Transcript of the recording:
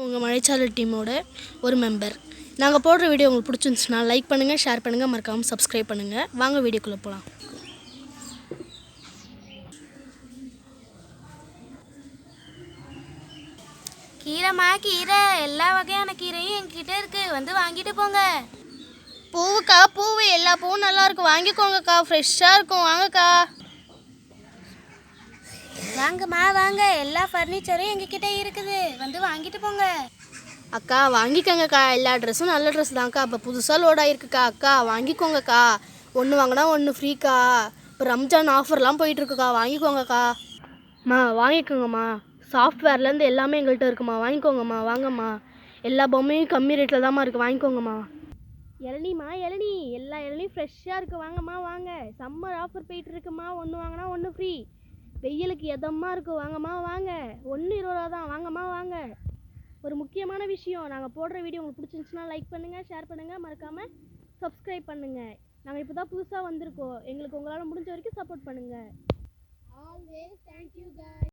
உங்கள் மழைச்சாரல் டீமோட ஒரு மெம்பர். நாங்கள் போடுற வீடியோ உங்களுக்கு பிடிச்சிருந்துச்சுன்னா லைக் பண்ணுங்கள், ஷேர் பண்ணுங்கள், மறக்காமல் சப்ஸ்கிரைப் பண்ணுங்கள். வாங்க வீடியோக்குள்ளே போகலாம். கீரைமா கீரை, எல்லா வகையான கீரையும் என்கிட்ட இருக்குது, வந்து வாங்கிட்டு போங்க. பூவுக்கா, பூவு எல்லா பூவும் நல்லா இருக்கும், வாங்கிக்கோங்கக்கா, ஃப்ரெஷ்ஷாக இருக்கும், வாங்கக்கா. வாங்கம்மா வாங்க, எல்லா ஃபர்னிச்சரும் எங்ககிட்ட இருக்குது, வந்து வாங்கிட்டு போங்க. அக்கா வாங்கிக்கோங்கக்கா, எல்லா ட்ரெஸ்ஸும் நல்ல ட்ரெஸ் தான்க்கா. இப்போ புதுசாக லோட் ஆகிருக்குக்கா. அக்கா வாங்கிக்கோங்கக்கா, ஒன்று வாங்கினா ஒன்று ஃப்ரீக்கா. இப்போ ரம்ஜான் ஆஃபர்லாம் போயிட்டுருக்குக்கா, வாங்கிக்கோங்கக்கா. வாங்கிக்கோங்கம்மா, சாஃப்ட்வேர்லேருந்து எல்லாமே எங்கள்கிட்ட இருக்குமா, வாங்கிக்கோங்கம்மா, வாங்கம்மா. எல்லா பொம்மையும் கம்மி ரேட்டில் தான்மா இருக்குது, வாங்கிக்கோங்கம்மா. இளநீம்மா இளநீ, எல்லா இளநியும் ஃப்ரெஷ்ஷாக இருக்குது, வாங்கம்மா வாங்க. சம்மர் ஆஃபர் போயிட்டுருக்குமா, ஒன்று வாங்கினா ஒன்று ஃப்ரீ. வெயிலுக்கு எதமாக இருக்கும், வாங்கம்மா வாங்க. 1 20 தான், வாங்கம்மா வாங்க. ஒரு முக்கியமான விஷயம், நாங்கள் போடுற வீடியோ உங்களுக்கு பிடிச்சிருந்துச்சுன்னா லைக் பண்ணுங்கள், ஷேர் பண்ணுங்கள், மறக்காமல் சப்ஸ்கிரைப் பண்ணுங்கள். நாங்கள் இப்போ தான் புதுசாக வந்திருக்கோம், எங்களுக்கு உங்களால் முடிஞ்ச வரைக்கும் சப்போர்ட் பண்ணுங்கள். Always thank you guys.